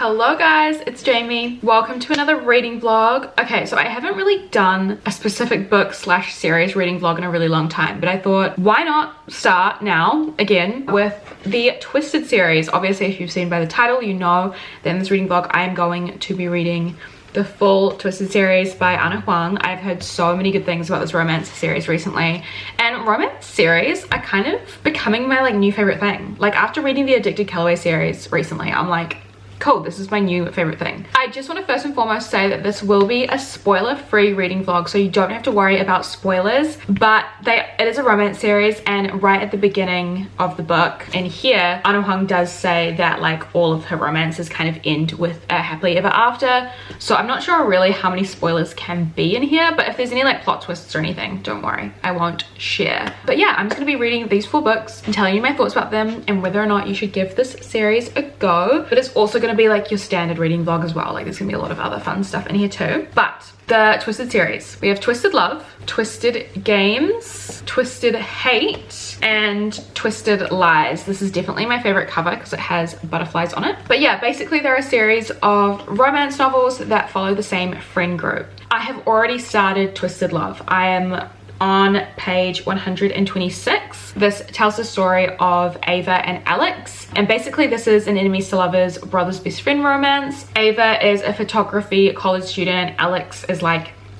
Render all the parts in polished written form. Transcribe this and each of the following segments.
Hello guys, it's Jamie. Welcome to another reading vlog. Okay, so I haven't really done a specific book slash series reading vlog in a really long time, but I thought why not start now again with the Twisted series. Obviously, if you've seen by the title, you know that in this reading vlog I am going to be reading the full Twisted series by Ana Huang. I've heard so many good things about this romance series recently, and romance series are kind of becoming my new favorite thing. Like after reading the Addicted Callaway series recently, I'm like, cool, this is my new favorite thing. I just want to first and foremost say that this will be a spoiler-free reading vlog, so you don't have to worry about spoilers, but it is a romance series, and right at the beginning of the book in here, Ana Huang does say that all of her romances kind of end with a happily ever after, so I'm not sure really how many spoilers can be in here, but if there's any plot twists or anything, don't worry, I won't share. But yeah, I'm just going to be reading these 4 books and telling you my thoughts about them and whether or not you should give this series a go. But it's also going to be your standard reading vlog as well. There's gonna be a lot of other fun stuff in here too. But the Twisted series, we have Twisted Love, Twisted Games, Twisted Hate, and Twisted Lies. This is definitely my favorite cover because it has butterflies on it. But yeah, basically they're a series of romance novels that follow the same friend group. I have already started Twisted Love. I am on page 126. This tells the story of Ava and Alex, and basically this is an enemies to lovers, brothers best friend romance. Ava is a photography college student. Alex is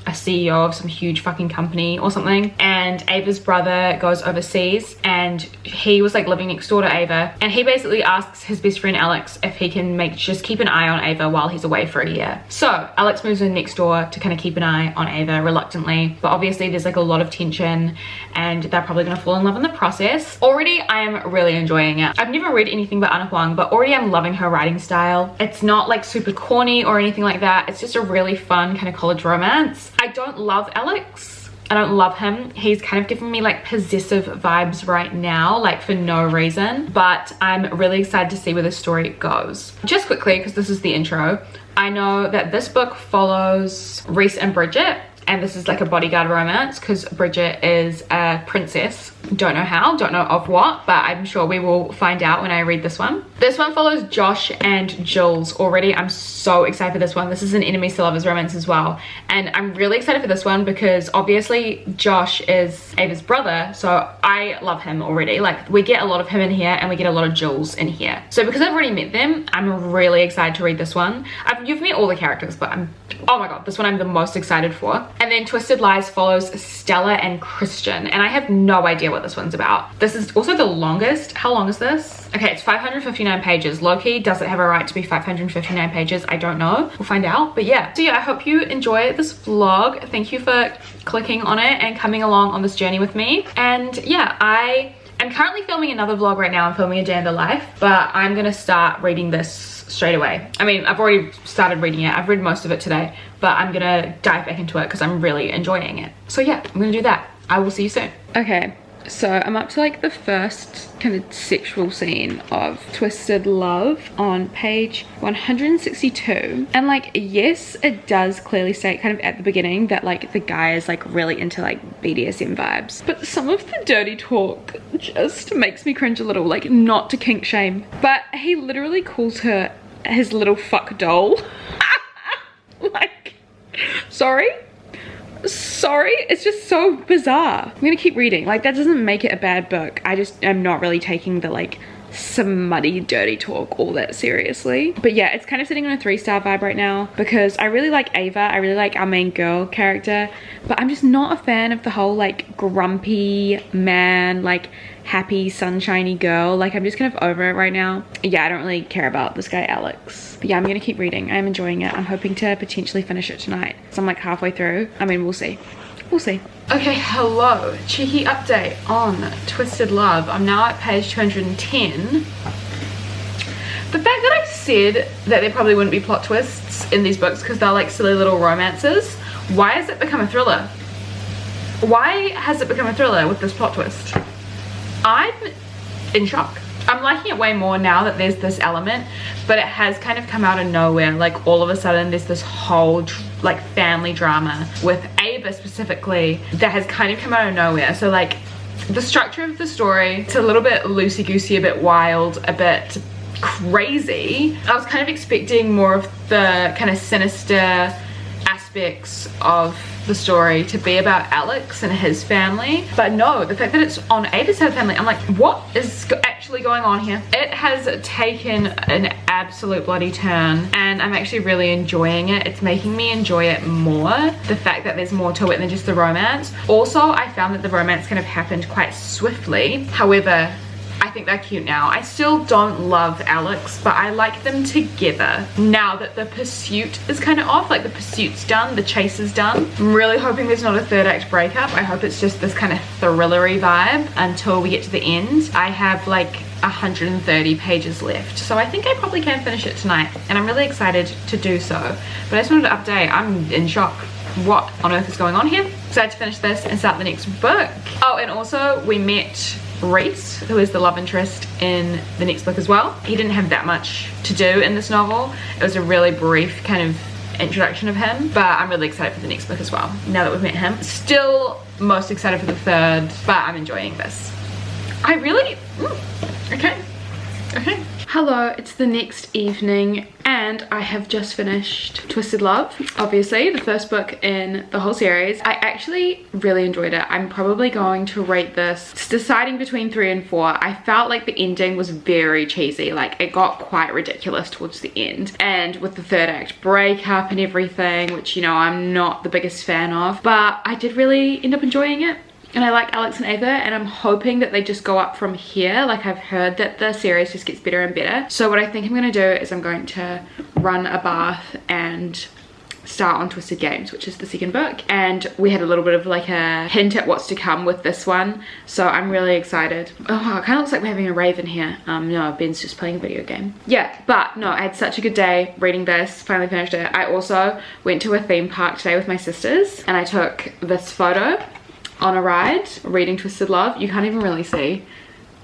a CEO of some huge fucking company or something, and Ava's brother goes overseas, and he was living next door to Ava, and he basically asks his best friend Alex if he can just keep an eye on Ava while he's away for a year. So Alex moves in next door to kind of keep an eye on Ava reluctantly, but obviously there's a lot of tension and they're probably gonna fall in love in the process. Already I am really enjoying it. I've never read anything by Ana Huang, but already I'm loving her writing style. It's not super corny or anything like that. It's just a really fun kind of college romance. I don't love Alex. I don't love him. He's kind of giving me possessive vibes right now, for no reason, but I'm really excited to see where the story goes. Just quickly, because this is the intro, I know that this book follows Reese and Bridget, and this is a bodyguard romance because Bridget is a princess. Don't know how, don't know of what, but I'm sure we will find out when I read this one. This one follows Josh and Jules. Already I'm so excited for this one. This is an enemies to lovers romance as well, and I'm really excited for this one because obviously Josh is Ava's brother, so I love him already. We get a lot of him in here and we get a lot of Jules in here, so because I've already met them, I'm really excited to read this one. You've met all the characters, but oh my god, this one I'm the most excited for. And then Twisted Lies follows Stella and Christian, and I have no idea what this one's about. This is also the longest. How long is this? Okay, it's 559 pages. Low-key, does it have a right to be 559 pages? I don't know. We'll find out. But yeah, so yeah, I hope you enjoy this vlog. Thank you for clicking on it and coming along on this journey with me. And yeah, I'm currently filming another vlog right now. I'm filming a day in the life, but I'm gonna start reading this straight away. I mean, I've already started reading it. I've read most of it today, but I'm gonna dive back into it because I'm really enjoying it. So yeah, I'm gonna do that. I will see you soon. Okay, so I'm up to the first kind of sexual scene of Twisted Love on page 162, and yes, it does clearly state kind of at the beginning that the guy is really into BDSM vibes, but some of the dirty talk just makes me cringe a little. Not to kink shame, but he literally calls her his little fuck doll. Sorry, it's just so bizarre. I'm gonna keep reading. That doesn't make it a bad book. I just am not really taking the smutty dirty talk all that seriously. But yeah, it's kind of sitting on a 3-star vibe right now because I really like Ava. I really like our main girl character, but I'm just not a fan of the whole grumpy man, happy sunshiny girl. I'm just kind of over it right now. Yeah, I don't really care about this guy Alex, but yeah, I'm gonna keep reading. I'm enjoying it. I'm hoping to potentially finish it tonight, so I'm halfway through. I mean, we'll see. Okay, hello, cheeky update on Twisted Love. I'm now at page 210. The fact that I said that there probably wouldn't be plot twists in these books because they're silly little romances, why has it become a thriller? Why has it become a thriller with this plot twist? I'm in shock. I'm liking it way more now that there's this element, but it has kind of come out of nowhere. All of a sudden there's this whole family drama with Ava specifically that has kind of come out of nowhere. So the structure of the story, it's a little bit loosey-goosey, a bit wild, a bit crazy. I was kind of expecting more of the kind of sinister aspects of the story to be about Alex and his family, but no, the fact that it's on Ava's side of the family, I'm like, what is actually going on here? It has taken an absolute bloody turn, and I'm actually really enjoying it. It's making me enjoy it more, the fact that there's more to it than just the romance. Also, I found that the romance kind of happened quite swiftly. However, I think they're cute now. I still don't love Alex, but I like them together now that the pursuit is kind of off. Like, the pursuit's done, the chase is done. I'm really hoping there's not a third act breakup. I hope it's just this kind of thrillery vibe until we get to the end. I have like 130 pages left, so I think I probably can finish it tonight, and I'm really excited to do so. But I just wanted to update. I'm in shock. What on earth is going on here? Excited to finish this and start the next book. Oh, and also we met Reese, who is the love interest in the next book as well. He didn't have that much to do in this novel. It was a really brief kind of introduction of him, but I'm really excited for the next book as well now that we've met him. Still most excited for the third, but I'm enjoying this. I really okay. Hello, it's the next evening and I have just finished Twisted Love, obviously the first book in the whole series. I actually really enjoyed it. I'm probably going to rate this, it's deciding between 3 and 4. I felt like the ending was very cheesy, like it got quite ridiculous towards the end, and with the third act breakup and everything, which, you know, I'm not the biggest fan of, but I did really end up enjoying it. And I like Alex and Ava, and I'm hoping that they just go up from here. Like, I've heard that the series just gets better and better. So what I think I'm going to do is I'm going to run a bath and start on Twisted Games, which is the second book. And we had a little bit of like a hint at what's to come with this one. So I'm really excited. Oh, it kind of looks like we're having a rave in here. No, Ben's just playing a video game. Yeah, but no, I had such a good day reading this, finally finished it. I also went to a theme park today with my sisters, and I took this photo on a ride reading Twisted Love. You can't even really see,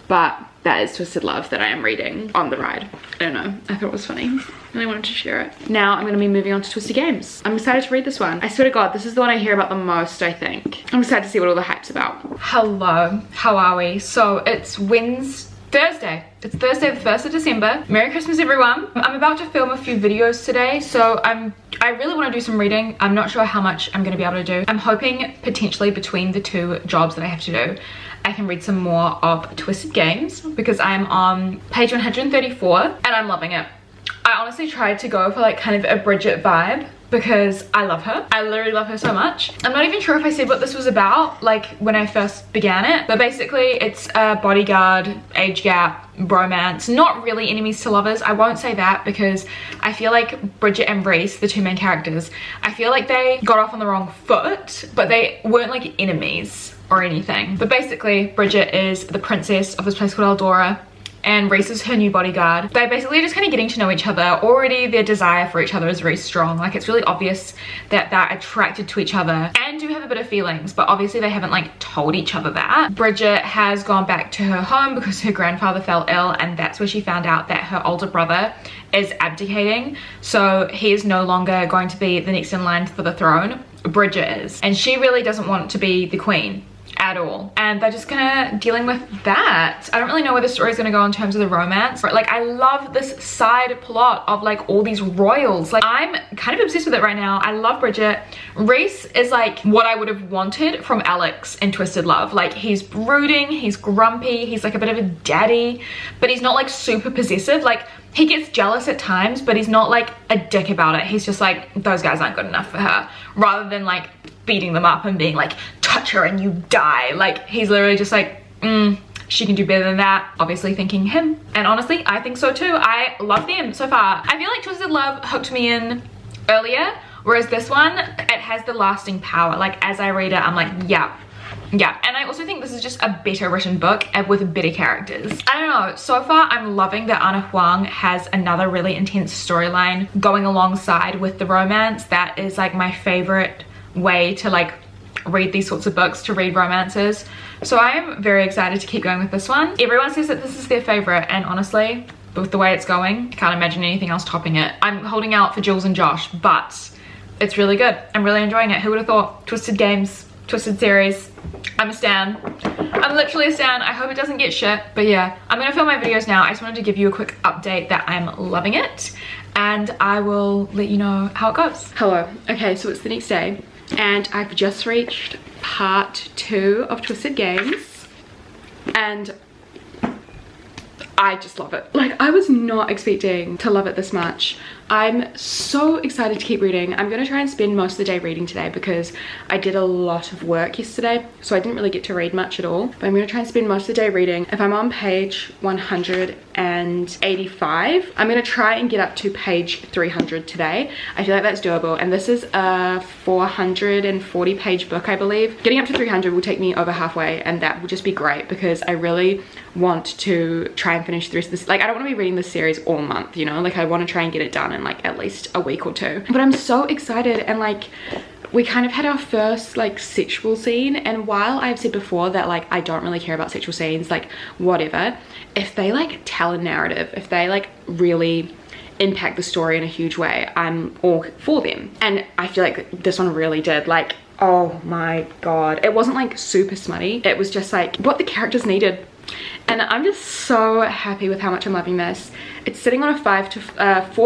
but that is Twisted Love that I am reading on the ride. I don't know, I thought it was funny and I wanted to share it. Now I'm going to be moving on to Twisted Games. I'm excited to read this one. I swear to God, this is the one I hear about the most, I think. I'm excited to see what all the hype's about. Hello, how are we? So it's Thursday. It's Thursday, the 1st of December. Merry Christmas, everyone. I'm about to film a few videos today, so I really want to do some reading. I'm not sure how much I'm going to be able to do. I'm hoping potentially between the 2 jobs that I have to do, I can read some more of Twisted Games, because I'm on page 134 and I'm loving it. I honestly tried to go for like kind of a Bridget vibe, because I love her. I literally love her so much. I'm not even sure if I said what this was about, like when I first began it, but basically it's a bodyguard, age gap, bromance, not really enemies to lovers. I won't say that, because I feel like Bridget and Reese, the 2 main characters, I feel like they got off on the wrong foot, but they weren't like enemies or anything. But basically Bridget is the princess of this place called Eldora, and Reese is her new bodyguard. They're basically just kind of getting to know each other. Already their desire for each other is very strong. Like, it's really obvious that they're attracted to each other and do have a bit of feelings, but obviously they haven't like told each other that. Bridget has gone back to her home because her grandfather fell ill, and that's where she found out that her older brother is abdicating, so he is no longer going to be the next in line for the throne. Bridget is, and she really doesn't want to be the queen at all, and they're just kind of dealing with that. I don't really know where the story is going to go in terms of the romance, but like, I love this side plot of like all these royals. Like, I'm kind of obsessed with it right now. I love Bridget. Reese is like what I would have wanted from Alex in Twisted Love. Like, he's brooding, he's grumpy, he's like a bit of a daddy, but he's not like super possessive. Like, he gets jealous at times, but he's not like a dick about it. He's just like, those guys aren't good enough for her, rather than like beating them up and being like, touch her and you die. Like, he's literally just like, she can do better than that. Obviously thinking him, and honestly I think so too. I love them so far. I feel like Twisted Love hooked me in earlier, whereas this one, it has the lasting power. Like, as I read it, I'm like, yeah. And I also think this is just a better written book and with better characters. I don't know, so far I'm loving that Ana Huang has another really intense storyline going alongside with the romance. That is like my favorite way to like read these sorts of books, to read romances. So I am very excited to keep going with this one. Everyone says that this is their favorite, and honestly, with the way it's going, I can't imagine anything else topping it. I'm holding out for Jules and Josh, but it's really good. I'm really enjoying it. Who would have thought? Twisted Games Twisted series. I'm a stan. I'm literally a stan. I hope it doesn't get shit. But yeah, I'm gonna film my videos now. I just wanted to give you a quick update that I'm loving it. And I will let you know how it goes. Hello. Okay, so it's the next day. And I've just reached part 2 of Twisted Games. And I just love it. Like, I was not expecting to love it this much. I'm so excited to keep reading. I'm gonna try and spend most of the day reading today because I did a lot of work yesterday, so I didn't really get to read much at all. But I'm gonna try and spend most of the day reading. If I'm on page 185, I'm gonna try and get up to page 300 today. I feel like that's doable, and this is a 440 page book, I believe. Getting up to 300 will take me over halfway, and that will just be great because I really want to try and finish the rest of this. Like, I don't want to be reading this series all month, you know? Like, I want to try and get it done in like at least a week or 2. But I'm so excited, and like, we kind of had our first like sexual scene, and while I've said before that like I don't really care about sexual scenes, like whatever, if they like tell a narrative, if they like really impact the story in a huge way, I'm all for them. And I feel like this one really did. Like, oh my god, it wasn't like super smutty, it was just like what the characters needed. And I'm just so happy with how much I'm loving this. It's sitting on a 4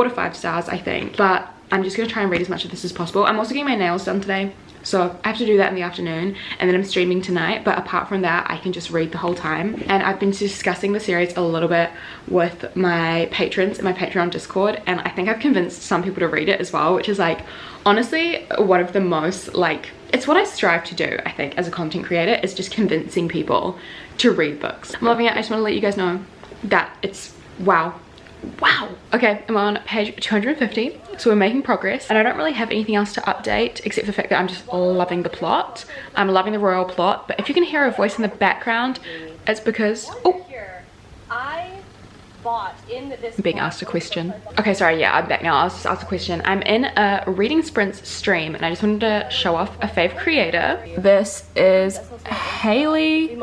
to 5 stars, I think, but I'm just gonna try and read as much of this as possible. I'm also getting my nails done today, so I have to do that in the afternoon, and then I'm streaming tonight. But apart from that, I can just read the whole time. And I've been discussing the series a little bit with my patrons in my Patreon Discord, and I think I've convinced some people to read it as well, which is like honestly one of the most, like, it's what I strive to do, I think, as a content creator, is just convincing people to read books. I'm loving it. I just want to let you guys know that it's wow. Okay, I'm on page 250, so we're making progress, and I don't really have anything else to update except for the fact that I'm just loving the plot. I'm loving the royal plot, but if you can hear a voice in the background, it's because I'm being asked a question. Okay, sorry, yeah, I'm back now. I was just asked a question. I'm in a reading sprints stream, and I just wanted to show off a fave creator. This is Haley.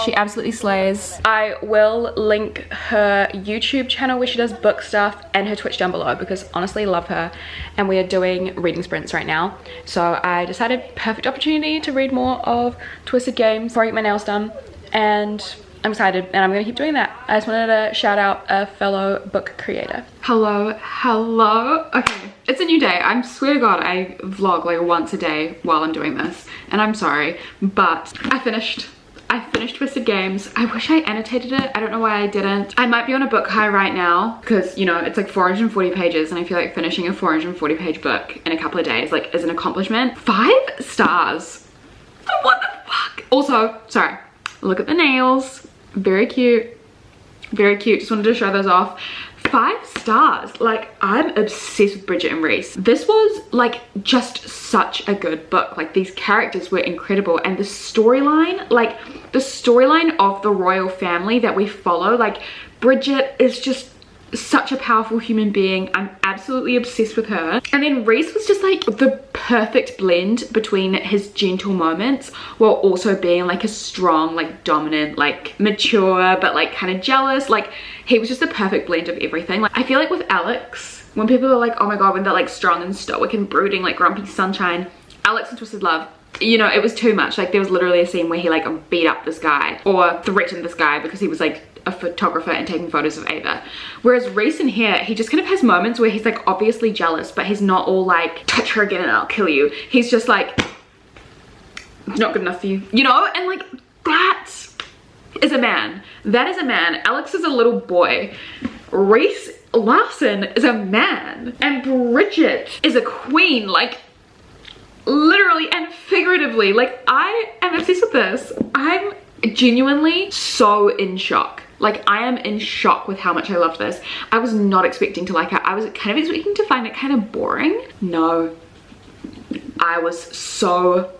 She absolutely slays. I will link her YouTube channel where she does book stuff and her Twitch down below because honestly love her, and we are doing reading sprints right now. So I decided perfect opportunity to read more of Twisted Games before I get my nails done, and I'm excited, and I'm gonna keep doing that. I just wanted to shout out a fellow book creator. Hello. Okay, it's a new day. I swear to God, I vlog like once a day while I'm doing this, and I'm sorry, but I finished Twisted Games. I wish I annotated it. I don't know why I didn't. I might be on a book high right now because, you know, it's like 440 pages, and I feel like finishing a 440 page book in a couple of days like is an accomplishment. 5 stars. What the fuck? Also, sorry, look at the nails. Very cute, just wanted to show those off. 5 stars. Like, I'm obsessed with Bridget and Reese. This was like just such a good book. Like, these characters were incredible, and the storyline, like the storyline of the royal family that we follow, like Bridget is just such a powerful human being. I'm absolutely obsessed with her. And then Reese was just like the perfect blend between his gentle moments while also being like a strong, like dominant, like mature, but like kind of jealous. Like, he was just the perfect blend of everything. Like, I feel like with Alex, when people are like, oh my god, when they're like strong and stoic and brooding like grumpy sunshine, Alex and Twisted Love, you know, it was too much. Like, there was literally a scene where he like beat up this guy or threatened this guy because he was like a photographer and taking photos of Ava. Whereas Reese in here, he just kind of has moments where he's like obviously jealous, but he's not all like, touch her again and I'll kill you. He's just like, not good enough for you, you know? And like, that is a man. That is a man. Alex is a little boy. Reese Larson is a man. And Bridget is a queen, like literally and figuratively. Like, I am obsessed with this. I'm genuinely so in shock. Like, I am in shock with how much I loved this. I was not expecting to like it. I was kind of expecting to find it kind of boring. No, I was so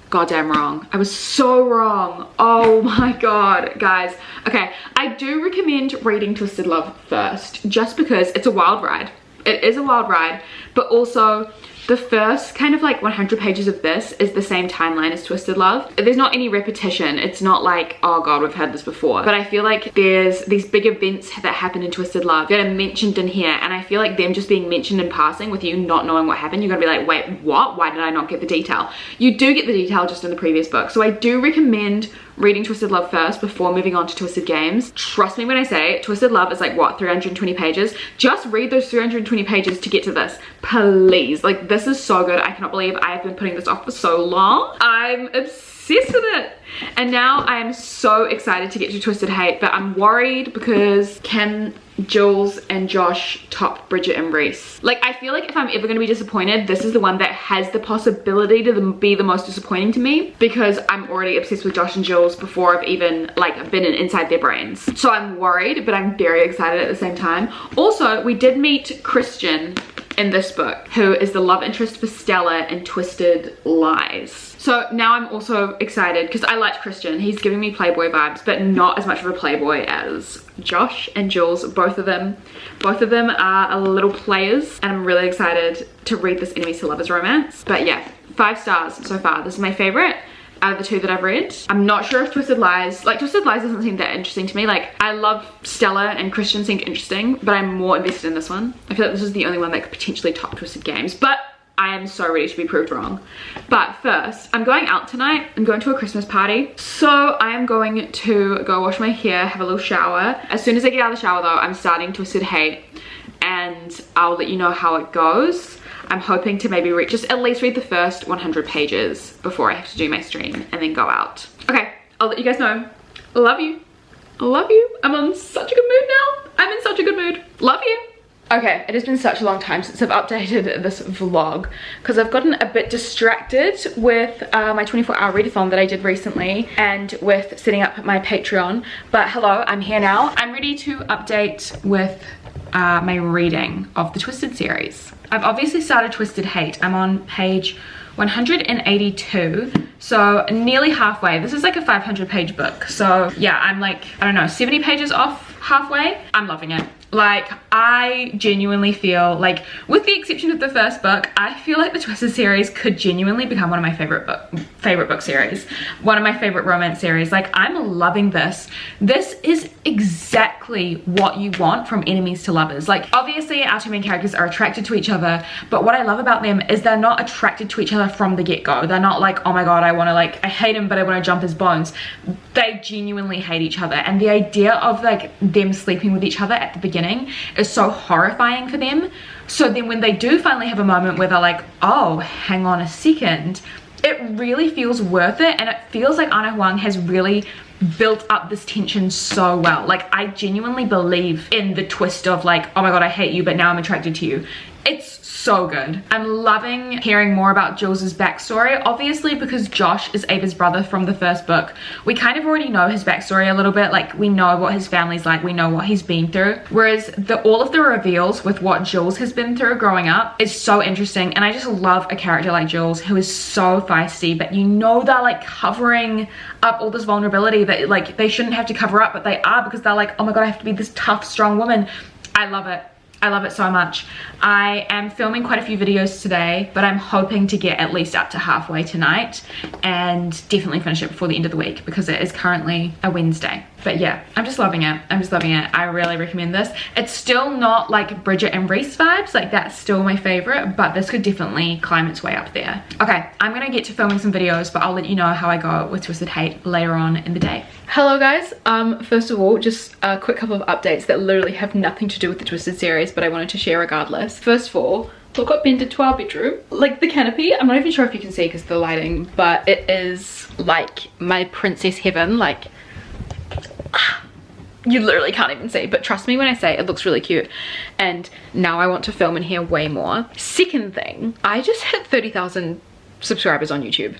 goddamn wrong. I was so wrong. Oh my god, guys. Okay, I do recommend reading Twisted Love first, just because it's a wild ride. It is a wild ride, but also The first kind of like 100 pages of this is the same timeline as Twisted Love. There's not any repetition. It's not like, oh god, we've had this before. But I feel like there's these big events that happen in Twisted Love that are mentioned in here, and I feel like them just being mentioned in passing with you not knowing what happened, you're gonna be like, wait, what? Why did I not get the detail? You do get the detail just in the previous book. So I do recommend reading Twisted Love first before moving on to Twisted Games. Trust me when I say Twisted Love is like, what, 320 pages? Just read those 320 pages to get to this, please. Like, this is so good. I cannot believe I have been putting this off for so long. I'm obsessed with it. And now I am so excited to get to Twisted Hate, but I'm worried because can Jules and Josh top Bridget and Reese? Like, I feel like if I'm ever going to be disappointed, this is the one that has the possibility to be the most disappointing to me, because I'm already obsessed with Josh and Jules before I've even like been inside their brains. So I'm worried, but I'm very excited at the same time. Also, we did meet Christian in this book, who is the love interest for Stella in Twisted Lies. So now I'm also excited because I liked Christian. He's giving me Playboy vibes, but not as much of a Playboy as Josh and Jules. Both of them are a little players, and I'm really excited to read this enemies to lovers romance. But yeah, 5 stars so far. This is my favorite out of the 2 that I've read. I'm not sure if Twisted Lies doesn't seem that interesting to me. Like, I love Stella and Christian seemed interesting, but I'm more invested in this one. I feel like this is the only one that could potentially top Twisted Games, but I am so ready to be proved wrong. But first, I'm going out tonight. I'm going to a Christmas party. So I am going to go wash my hair, have a little shower. As soon as I get out of the shower though, I'm starting Twisted Hate, and I'll let you know how it goes. I'm hoping to maybe at least read the first 100 pages before I have to do my stream and then go out. Okay, I'll let you guys know. Love you. Love you. I'm on such a good mood now. I'm in such a good mood. Love you. Okay, it has been such a long time since I've updated this vlog because I've gotten a bit distracted with my 24-hour readathon that I did recently and with setting up my Patreon. But hello, I'm here now. I'm ready to update with my reading of the Twisted series. I've obviously started Twisted Hate. I'm on page 182, so nearly halfway. This is like a 500-page book, so yeah, I'm like, I don't know, 70 pages off halfway. I'm loving it. Like, I genuinely feel like, with the exception of the first book, I feel like the Twisted series could genuinely become one of my favorite book series, one of my favorite romance series. Like, I'm loving this. This is exactly what you want from enemies to lovers. Like, obviously our 2 main characters are attracted to each other, but what I love about them is they're not attracted to each other from the get-go. They're not like, oh my god, I hate him, but I want to jump his bones. They genuinely hate each other, and the idea of like them sleeping with each other at the beginning is so horrifying for them. So then when they do finally have a moment where they're like, oh, hang on a second, it really feels worth it, and it feels like Ana Huang has really built up this tension so well. Like, I genuinely believe in the twist of like, oh my god, I hate you, but now I'm attracted to you. It's so good. I'm loving hearing more about Jules's backstory, obviously because Josh is Ava's brother from the first book. We kind of already know his backstory a little bit. Like, we know what his family's like, we know what he's been through, whereas all of the reveals with what Jules has been through growing up is so interesting. And I just love a character like Jules who is so feisty, but you know they're like covering up all this vulnerability that like they shouldn't have to cover up, but they are, because they're like, oh my god, I have to be this tough, strong woman. I love it. I love it so much. I am filming quite a few videos today, but I'm hoping to get at least up to halfway tonight and definitely finish it before the end of the week because it is currently a Wednesday. But yeah, I'm just loving it. I'm just loving it. I really recommend this. It's still not like Bridget and Reese vibes, like that's still my favorite, but this could definitely climb its way up there. Okay, I'm gonna get to filming some videos, but I'll let you know how I go with Twisted Hate later on in the day. Hello guys, first of all, just a quick couple of updates that literally have nothing to do with the Twisted series, but I wanted to share regardless. First of all, look what Ben did to our bedroom. Like the canopy, I'm not even sure if you can see because of the lighting, but it is like my princess heaven. Like, you literally can't even see, but trust me when I say it looks really cute. And now I want to film in here way more. Second thing, I just hit 30,000 subscribers on YouTube.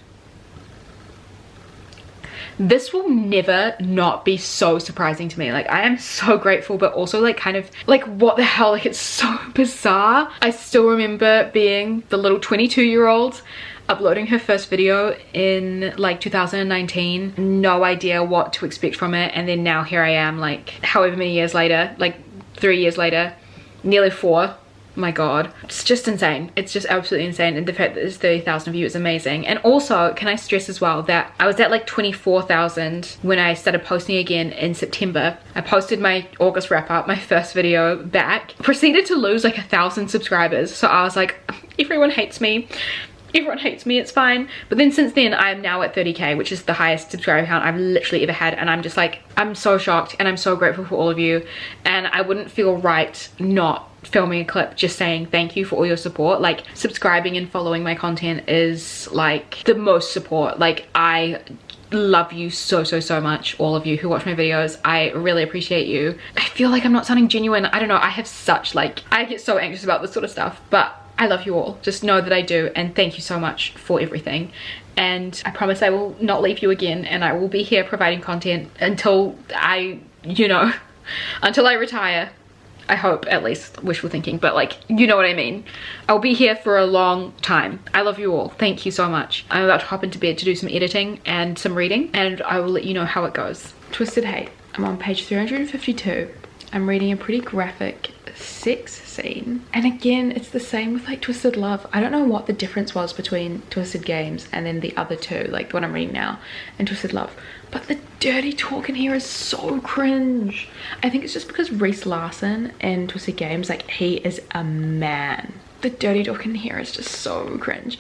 This will never not be so surprising to me. Like, I am so grateful, but also like kind of like, what the hell, like it's so bizarre. I still remember being the little 22-year-old uploading her first video in like 2019, no idea what to expect from it, and then now here I am, like however many years later, like 3 years later, nearly 4, my god, it's just insane. It's just absolutely insane, and the fact that there's 30,000 views is amazing. And also, can I stress as well that I was at like 24,000 when I started posting again in September. I posted my August wrap up, my first video back, proceeded to lose like 1,000 subscribers. So I was like, everyone hates me. Everyone hates me, it's fine. But then since then, I'm now at 30k, which is the highest subscriber count I've literally ever had. And I'm just like, I'm so shocked and I'm so grateful for all of you. And I wouldn't feel right not filming a clip just saying thank you for all your support. Like, subscribing and following my content is like the most support. Like, I love you so much, all of you who watch my videos. I really appreciate you. I feel like I'm not sounding genuine. I don't know, I have such like, I get so anxious about this sort of stuff, but I love you all. Just know that I do, and thank you so much for everything. And I promise I will not leave you again, and I will be here providing content until I, you know, until I retire. I hope, at least, wishful thinking, but like, you know what I mean. I'll be here for a long time. I love you all. Thank you so much. I'm about to hop into bed to do some editing and some reading, and I will let you know how it goes. Twisted Hate. I'm on page 352. I'm reading a pretty graphic sex scene, and again it's the same with like Twisted Love. I don't know what the difference was between Twisted Games and then the other two, like the one I'm reading now and Twisted Love, but the dirty talk in here is so cringe. I think it's just because Reese Larson in Twisted Games, like, he is a man. The dirty talk in here is just so cringe.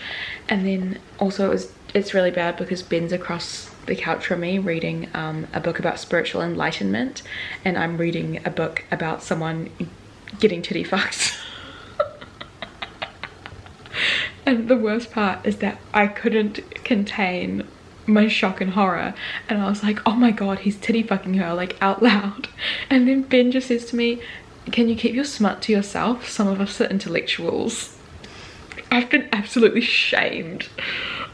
And then also it's really bad because Ben's across the couch from me reading a book about spiritual enlightenment, and I'm reading a book about someone getting titty fucked. And the worst part is that I couldn't contain my shock and horror, and I was like, oh my god, he's titty fucking her, like, out loud. And then Ben just says to me, can you keep your smut to yourself? Some of us are intellectuals. I've been absolutely shamed.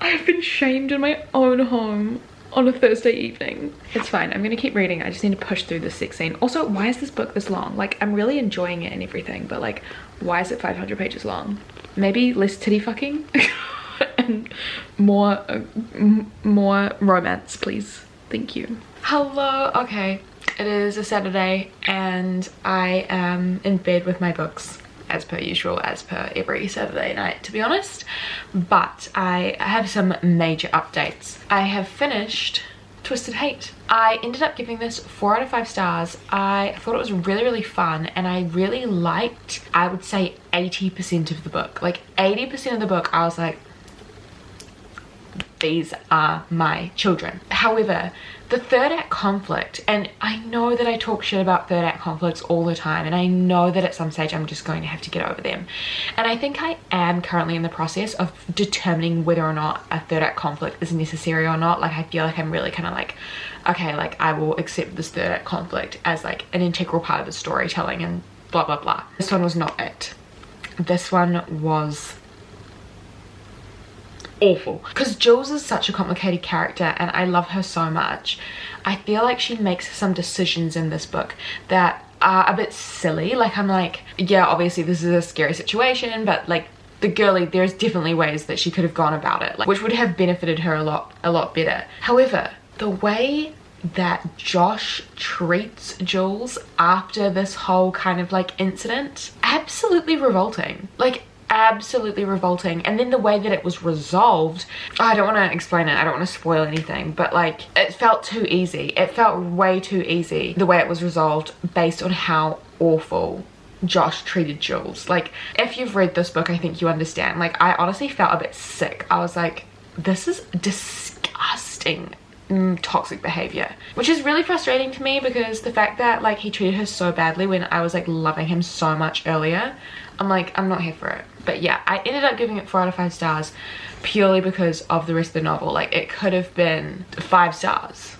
I have been shamed in my own home on a Thursday evening. It's fine, I'm gonna keep reading. I just need to push through the sex scene. Also, why is this book this long? Like, I'm really enjoying it and everything, but like, why is it 500 pages long? Maybe less titty fucking and more romance, please. Thank you. Hello. Okay, it is a Saturday and I am in bed with my books, as per usual, as per every Saturday night, to be honest. But I have some major updates. I have finished Twisted Hate. I ended up giving this 4 out of 5 stars. I thought it was really fun, and I really liked, I would say, 80% of the book. Like, 80% of the book, I was like, these are my children. However, the third act conflict, and I know that I talk shit about third act conflicts all the time, and I know that at some stage I'm just going to have to get over them, and I think I am currently in the process of determining whether or not a third act conflict is necessary or not. Like, I feel like I'm really kind of like, okay, like, I will accept this third act conflict as like an integral part of the storytelling and blah blah blah. This one was not it. This one was awful, because Jules is such a complicated character and I love her so much. I feel like she makes some decisions in this book that are a bit silly. Like, I'm like, yeah, obviously this is a scary situation, but like, the girlie, there's definitely ways that she could have gone about it, like, which would have benefited her a lot better. However, the way that Josh treats Jules after this whole kind of like incident, absolutely revolting. Like, absolutely revolting. And then the way that it was resolved, I don't want to explain it, I don't want to spoil anything, but like, it felt too easy. It felt way too easy, the way it was resolved, based on how awful Josh treated Jules. Like, if you've read this book, I think you understand. Like, I honestly felt a bit sick. I was like, this is disgusting toxic behavior, which is really frustrating to me, because the fact that like he treated her so badly when I was like loving him so much earlier, I'm like, I'm not here for it. But yeah, I ended up giving it 4 out of 5 stars purely because of the rest of the novel. Like, it could have been 5 stars,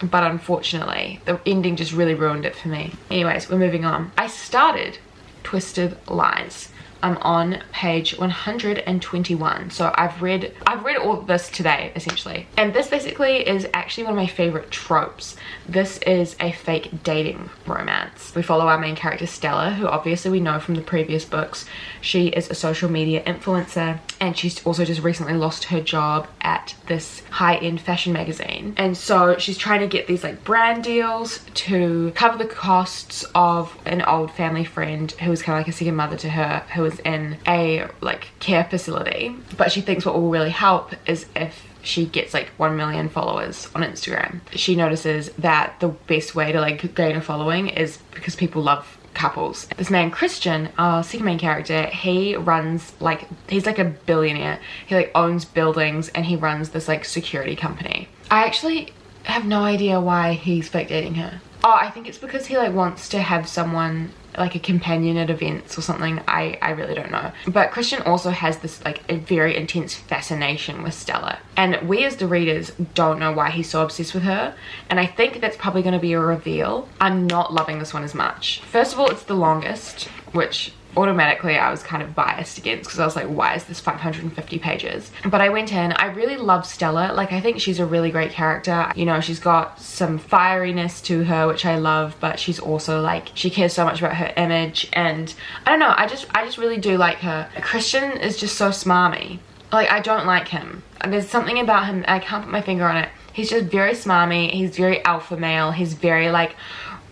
but unfortunately the ending just really ruined it for me. Anyways, we're moving on. I started Twisted Lies, I'm on page 121. So I've read all of this today, essentially. And this basically is actually one of my favorite tropes. This is a fake dating romance. We follow our main character Stella, who obviously we know from the previous books. She is a social media influencer, and she's also just recently lost her job at this high-end fashion magazine. And so she's trying to get these like brand deals to cover the costs of an old family friend who was kind of like a second mother to her, who was in a like care facility. But she thinks what will really help is if she gets like 1 million followers on Instagram. She notices that the best way to like gain a following is because people love couples. This man Christian, our second main character, he runs like, he's like a billionaire. He like owns buildings and he runs this like security company. I actually have no idea why he's fake dating her. Oh, I think it's because he like wants to have someone like a companion at events or something. I really don't know. But Christian also has this like a very intense fascination with Stella, and we as the readers don't know why he's so obsessed with her, and I think that's probably going to be a reveal. I'm not loving this one as much. First of all, it's the longest, which automatically I was kind of biased against because I was like, why is this 550 pages? But I went in, I really love Stella. Like, I think she's a really great character. You know, she's got some fieriness to her, which I love, but she's also like, she cares so much about her image, and I don't know, I just really do like her. Christian is just so smarmy. Like, I don't like him. There's something about him, I can't put my finger on it. He's just very smarmy, he's very alpha male, he's very like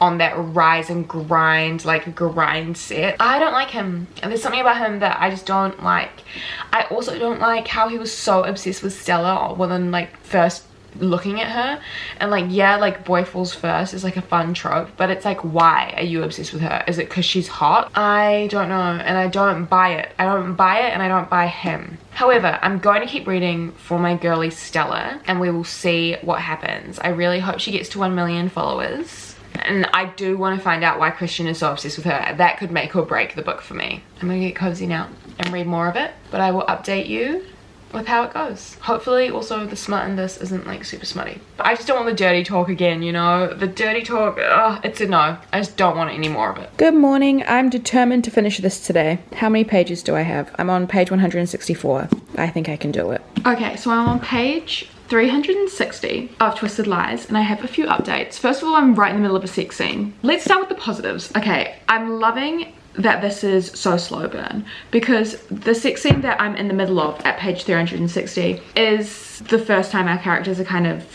on that rise and grind, like grind set. I don't like him, and there's something about him that I just don't like. I also don't like how he was so obsessed with Stella when like first looking at her, and like, yeah, like boy falls first is like a fun trope, but it's like, why are you obsessed with her? Is it because she's hot? I don't know, and I don't buy it. I don't buy it, and I don't buy him. However, I'm going to keep reading for my girly Stella, and we will see what happens. I really hope she gets to 1 million followers. And I do want to find out why Christian is so obsessed with her. That could make or break the book for me. I'm gonna get cozy now and read more of it, but I will update you with how it goes. Hopefully also the smut in this isn't like super smutty. But I just don't want the dirty talk again, you know? The dirty talk, it's a no. I just don't want any more of it. Good morning. I'm determined to finish this today. How many pages do I have? I'm on page 164. I think I can do it. Okay, so I'm on page 360 of Twisted Lies, and I have a few updates. First of all, I'm right in the middle of a sex scene. Let's start with the positives. Okay, I'm loving that this is so slow burn, because the sex scene that I'm in the middle of at page 360 is the first time our characters are kind of,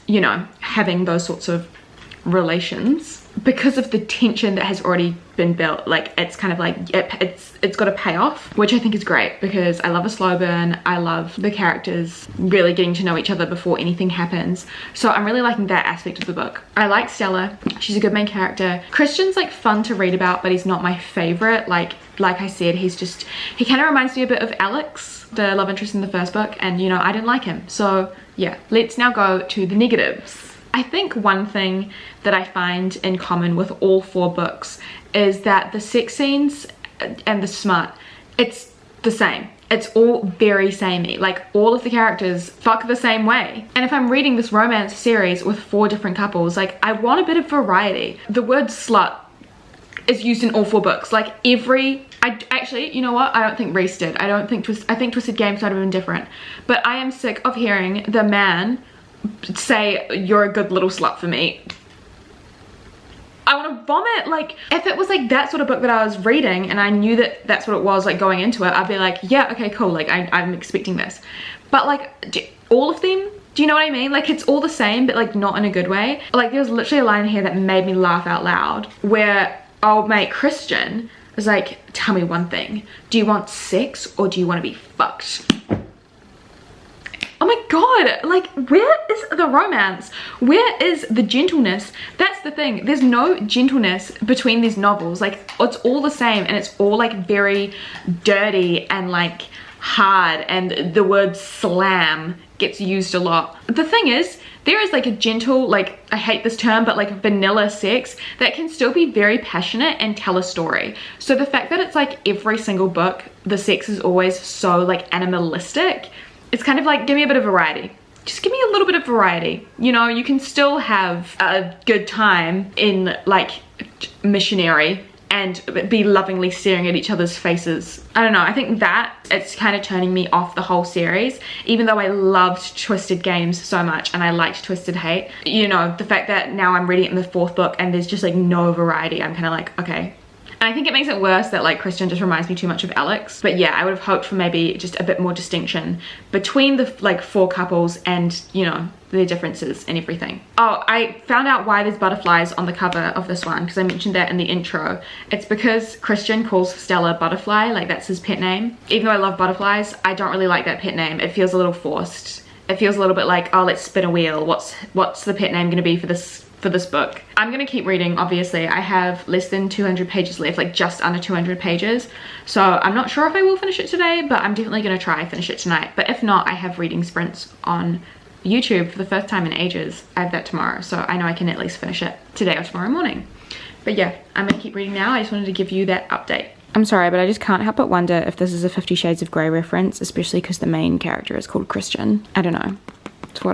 you know, having those sorts of relations. Because of the tension that has already been built, like it's kind of like it's got a payoff, which I think is great, because I love a slow burn. I love the characters really getting to know each other before anything happens. So I'm really liking that aspect of the book. I like Stella. She's a good main character. Christian's like fun to read about, but he's not my favorite. Like I said, he kind of reminds me a bit of Alex, the love interest in the first book, and you know, I didn't like him. So yeah, let's now go to the negatives. I think one thing that I find in common with all 4 books is that the sex scenes and the smut, it's the same. It's all very samey. Like, all of the characters fuck the same way. And if I'm reading this romance series with 4 different couples, like, I want a bit of variety. The word slut is used in all 4 books. Like, actually, you know what? I don't think Reese did. I think Twisted Games might have been different. But I am sick of hearing the man say, you're a good little slut for me. I want to vomit. Like, if it was like that sort of book that I was reading and I knew that that's what it was, like going into it, I'd be like, yeah, okay, cool, like I'm expecting this. But like, all of them, do you know what I mean? Like, it's all the same, but like not in a good way. Like, there was literally a line here that made me laugh out loud, where old mate Christian was like, tell me one thing, do you want sex or do you want to be fucked? Oh my god, like, where is the romance? Where is the gentleness? That's the thing. There's no gentleness between these novels. Like, it's all the same, and it's all like very dirty and like hard, and the word slam gets used a lot. The thing is, there is like a gentle, like, I hate this term, but like vanilla sex that can still be very passionate and tell a story. So the fact that it's like every single book, the sex is always so like animalistic, it's kind of like, give me a bit of variety. Just give me a little bit of variety. You know, you can still have a good time in like missionary and be lovingly staring at each other's faces. I don't know, I think that it's kind of turning me off the whole series, even though I loved Twisted Games so much and I liked Twisted Hate. You know, the fact that now I'm reading it in the 4th book and there's just like no variety, I'm kind of like, okay. And I think it makes it worse that like Christian just reminds me too much of Alex. But yeah, I would have hoped for maybe just a bit more distinction between the like 4 couples and, you know, their differences and everything. Oh, I found out why there's butterflies on the cover of this one, because I mentioned that in the intro. It's because Christian calls Stella Butterfly, like that's his pet name. Even though I love butterflies, I don't really like that pet name. It feels a little forced. It feels a little bit like, oh, let's spin a wheel. What's the pet name gonna be for this book? I'm gonna keep reading, obviously. I have less than 200 pages left, like just under 200 pages. So I'm not sure if I will finish it today, but I'm definitely gonna try finish it tonight. But if not, I have reading sprints on YouTube for the first time in ages. I have that tomorrow, so I know I can at least finish it today or tomorrow morning. But yeah, I'm gonna keep reading now. I just wanted to give you that update. I'm sorry, but I just can't help but wonder if this is a 50 Shades of Grey reference, especially because the main character is called Christian. I don't know. It's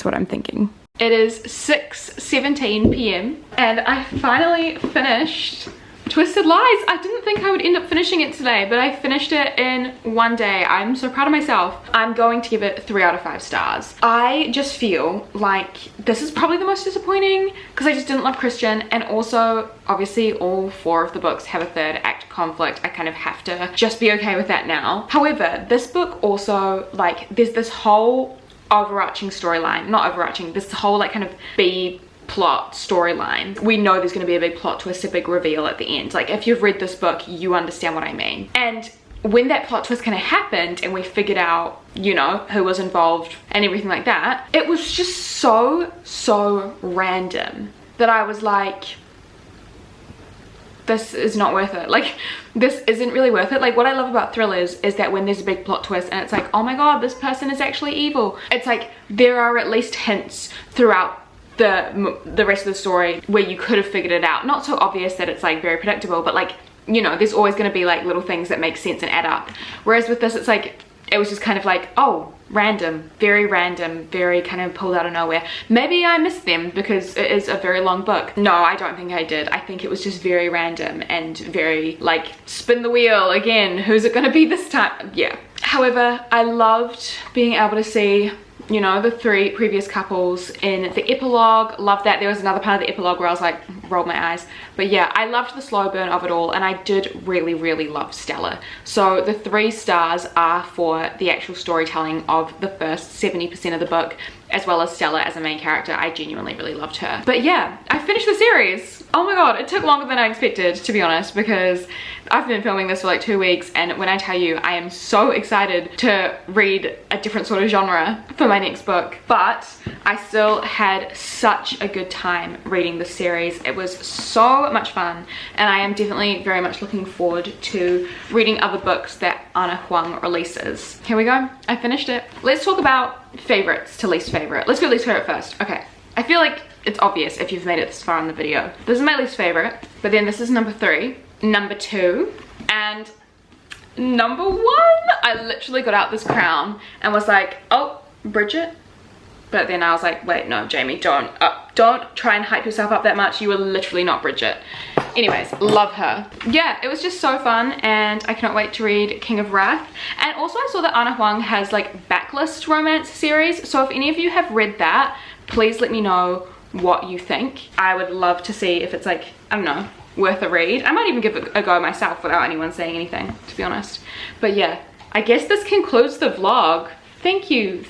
what I'm thinking. It is 6:17 p.m. and I finally finished Twisted Lies. I didn't think I would end up finishing it today, but I finished it in one day. I'm so proud of myself. I'm going to give it 3 out of 5 stars. I just feel like this is probably the most disappointing because I just didn't love Christian, and also obviously all 4 of the books have a 3rd act conflict. I kind of have to just be okay with that now. However, this book also, like, there's this whole overarching storyline, not overarching, this whole like kind of B plot storyline. We know there's going to be a big plot twist, a big reveal at the end. Like, if you've read this book, you understand what I mean. And when that plot twist kind of happened and we figured out, you know, who was involved and everything like that, it was just so random that I was like, this is not worth it. Like, this isn't really worth it. Like, what I love about thrillers is that when there's a big plot twist and it's like, oh my god, this person is actually evil, it's like there are at least hints throughout the rest of the story where you could have figured it out. Not so obvious that it's like very predictable, but like, you know, there's always going to be like little things that make sense and add up. Whereas with this, it's like, it was just kind of like, oh, random, very kind of pulled out of nowhere. Maybe I missed them because it is a very long book. No, I don't think I did. I think it was just very random and very like, spin the wheel again, who's it gonna be this time? Yeah. However, I loved being able to see, you know, the 3 previous couples in the epilogue. Loved that. There was another part of the epilogue where I was like, rolled my eyes. But yeah, I loved the slow burn of it all, and I did really love Stella. So the 3 stars are for the actual storytelling of the first 70% of the book, as well as Stella as a main character. I genuinely really loved her. But yeah, I finished the series. Oh my god, it took longer than I expected, to be honest, because I've been filming this for like 2 weeks, and when I tell you, I am so excited to read a different sort of genre for my next book. But I still had such a good time reading this series. It was so much fun, and I am definitely very much looking forward to reading other books that Ana Huang releases. Here we go, I finished it. Let's talk about favorites to least favorite. Let's go least favorite first. Okay, I feel like it's obvious if you've made it this far in the video. This is my least favorite, but then this is number 3, number 2, and number 1. I literally got out this crown and was like, oh, Bridget. But then I was like, wait, no, Jamie, don't try and hype yourself up that much. You were literally not Bridget. Anyways, love her. Yeah, it was just so fun, and I cannot wait to read King of Wrath. And also I saw that Ana Huang has like backlist romance series, so if any of you have read that, please let me know what you think. I would love to see if it's like, I don't know, worth a read. I might even give it a go myself without anyone saying anything, to be honest. But yeah, I guess this concludes the vlog. Thank you,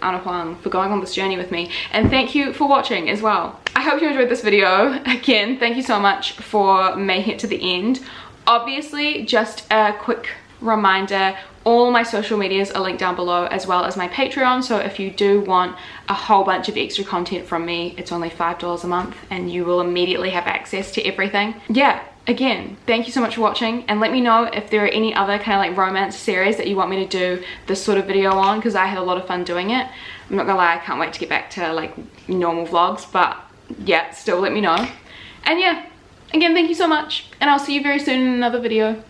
Ana Huang, for going on this journey with me, and thank you for watching as well. I hope you enjoyed this video. Again, thank you so much for making it to the end. Obviously, just a quick reminder, all my social medias are linked down below, as well as my Patreon, so if you do want a whole bunch of extra content from me, it's only $5 a month, and you will immediately have access to everything. Yeah. Again, thank you so much for watching, and let me know if there are any other kind of like romance series that you want me to do this sort of video on, because I had a lot of fun doing it. I'm not gonna lie, I can't wait to get back to like normal vlogs, but yeah, still let me know. And yeah, again, thank you so much, and I'll see you very soon in another video.